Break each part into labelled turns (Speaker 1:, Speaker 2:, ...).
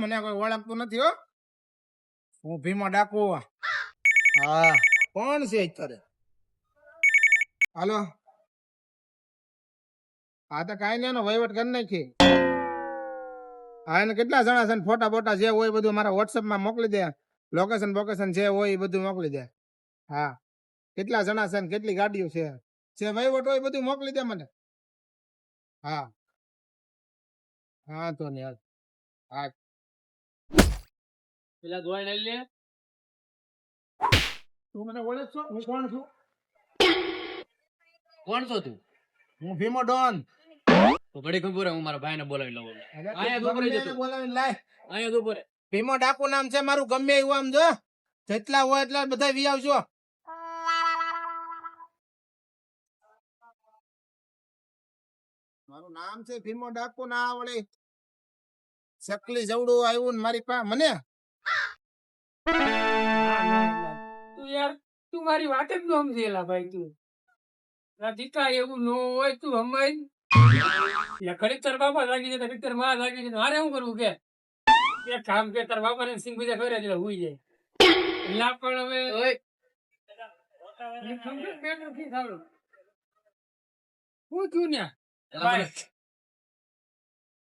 Speaker 1: મને કોઈ ઓળખતું નથી હો. હું ભીમો ડાકુ. હા, કોણ છે અત્યારે? હાલો. હા તો કાંઈ નહીં, એનો વહીવટ કરી નાખી. હા, એને કેટલા જણા છે ને ફોટા બોટા જે હોય બધું મારા વોટ્સઅપમાં મોકલી દે. લોકેશન બોકેશન જે હોય એ બધું મોકલી દે. હા, કેટલા જણા છે ને કેટલી ગાડીઓ છે જે વહીવટ હોય બધું મોકલી દે મને. હા હા, તો ને યાર. હા,
Speaker 2: પેલા દોઈ લઈ લે.
Speaker 1: તું મને ઓળખ છો? હું કોણ છું?
Speaker 2: કોણ છો તું?
Speaker 1: હું ભીમો ડોન.
Speaker 2: તો ઘડી ખબર હું મારા ભાઈને બોલાવી લઉં. અહીંયા તો ઉપર જતો.
Speaker 1: બોલાવીને લાય.
Speaker 2: અહીંયા તો ઉપર.
Speaker 1: ભીમો ડાકુ નામ છે મારું. ગમે એવું આમ જો જેટલા હોય એટલા બધા વી આવજો. મારું નામ છે ભીમો ડાકુ. ના વળી ચકલી જવડું આવ્યું ને મારી પાસે મને.
Speaker 2: તું યાર તું મારી વાત જ ન સમજેલા ભાઈ તું. દીકા એવું ન હોય તું હમાઈ. ઘડીક તાર બાપા લાગી જાય ઘડીક તાર માં લાગી જાય મારે શું કરવું કે એક કામ કે તાર બાપા ને સિંગ બીજા ફેરે એટલે હુઈ જાય. ના પણ હવે શું થયું ને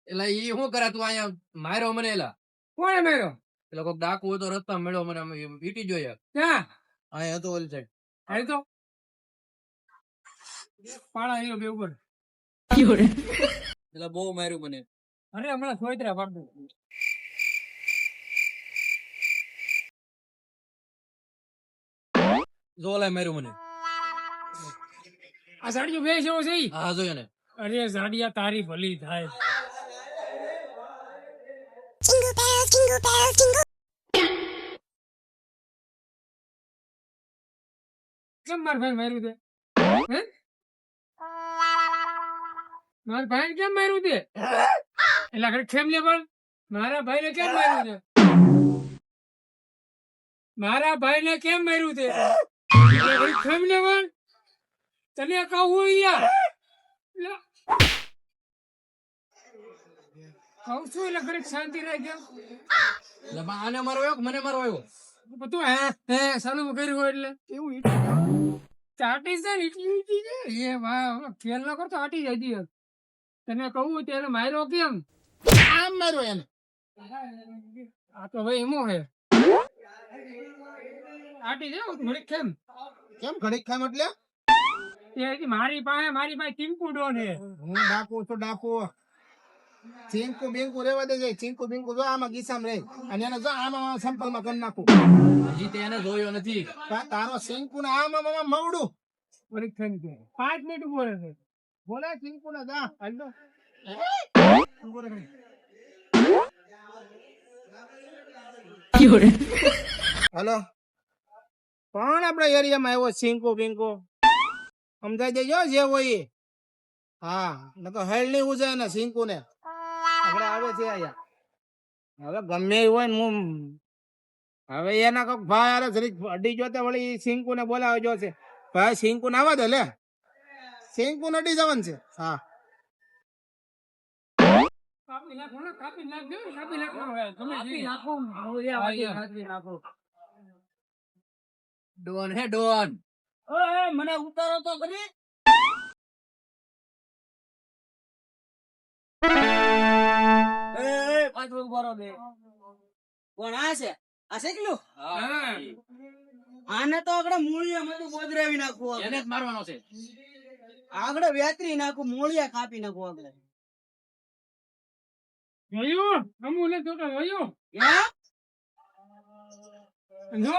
Speaker 3: એટલે ઈ શું કરે તું અહીંયા માર્યો મને એલા
Speaker 2: કોણે માર્યો?
Speaker 3: એટલે કોઈક ડાકુ હોય તો રસ્તા મળ્યો મને વીટી જોઈએ
Speaker 2: ક્યાં
Speaker 3: અહીંયા હતો ઓલી સાઈડ
Speaker 2: હાલ તો પાડા આવ્યો બે ઉપર.
Speaker 3: એટલે બહુ માર્યું મને.
Speaker 2: અરે હમણાં સોયત્રા પાડતો
Speaker 3: જોલાય માર્યું મને.
Speaker 2: આ સાડીઓ બે જેવો છે ઈ?
Speaker 3: હા જોયો ને.
Speaker 2: અરે સાડિયા તારી ભલી થાય. કેમ મારા ભાઈ માર્યું તે? હે? મારા ભાઈ કેમ માર્યું તે? એટલે ઘડી ફેમિલી પણ મારા ભાઈ ને કેમ માર્યું તે? મારા ભાઈ ને કેમ માર્યું તે? એટલે ઘડી ફેમિલી પણ તને કહું યાર કહું છું એટલે ઘડી શાંતિ રહી ગયો.
Speaker 3: એટલે આને મારો આવ્યો કે મને મારો આવ્યો?
Speaker 2: બધું હે હે ચાલુ કર્યું હોય એટલે એવું ચાટી છે ને એટલી છે એ વાહ ખેલ ન કરતો આટી જાય દી. તને કહું ત્યારે માર્યો કેમ?
Speaker 1: આમ માર્યો એને.
Speaker 2: આ તો ભાઈ એમો હે આટી જાય ઘડીક કેમ
Speaker 1: કેમ ઘડીક ખામ એટલે?
Speaker 2: મારી પાસે ટીમ્પુ ડોન હે.
Speaker 1: હું ડાકુ તો ડાકુ. ચીંકુ બિંકુ રેવા દે જાય. ચીંકુ બિંકુ જો આમાં ગીસામાં રહે અને એને જો આમાં સંપલમાં કરી નાખું.
Speaker 3: હજી તે એને જોયો નથી.
Speaker 1: તારો ચીંકુ ને આમાં મવડું.
Speaker 2: પરીક્ષા ની 5 મિનિટ ઉભો રહે.
Speaker 1: બોલે ચીંકુ ને જા હાલ તો. હલો, કોણ આપડા એરિયામાં આવ્યો? ચીંકુ બિંકુ સમજાઈ દેજો જે હોય એ. હા, ન તો હેલ નહીં ઉજાય ને ચીંકુ ને. આપણે આવે છે અહીંયા. હવે ગમે એ હોય ને હું હવે એના કોક ભાઈ અરે જરીક અડી જોતે વળી ચીંકુ ને બોલાવે જો છે. ભાઈ ચીંકુ ને આવવા દે લે. ચીંકુ ને અડી જવાનું છે. હા,
Speaker 2: કાપી નાખો.
Speaker 3: ડોન હે ડોન.
Speaker 2: મને ઉતારો તો કરી.
Speaker 4: કોણ આ છે? આ છે કેટલું?
Speaker 2: હા
Speaker 4: આને તો આગળ મૂળિયા બધું બોદરાવી નાખવું.
Speaker 3: એને જ મારવાનો છે.
Speaker 4: આગળ વેતરી નાખું, મૂળિયા કાપી નાખું આગળ.
Speaker 2: જોયું અમુને તો જોયું જો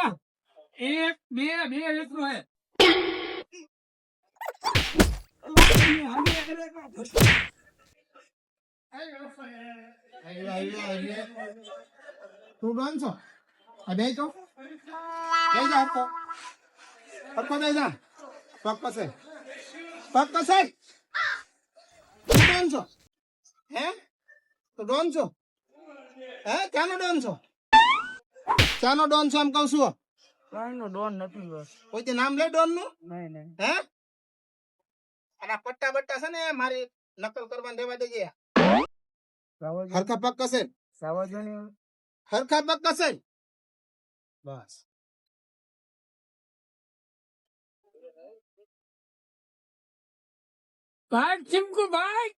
Speaker 2: 1 2 એટલું હે.
Speaker 1: તું ડોન છો? આ બે તો બે જા હરકો હરકો બે જા. પગ કસે પગ કસે. તું ડોન છો? હે તું ડોન છો? હે ક્યાંનો ડોન છો? ક્યાંનો ડોન છો એમ કઉ છું?
Speaker 4: કાઈનો ડોન નથી બસ.
Speaker 1: કોઈ તે નામ લે ડોન નું?
Speaker 4: નહીં.
Speaker 1: હે અને આ પટ્ટા બટ્ટા છે ને મારી નકલ કરવાની દેવા દેજે. હરખા પગ કસે સાવા જો ને હરખા પગ કસાય બસ
Speaker 2: ભાઈ ચીમકુ ભાઈ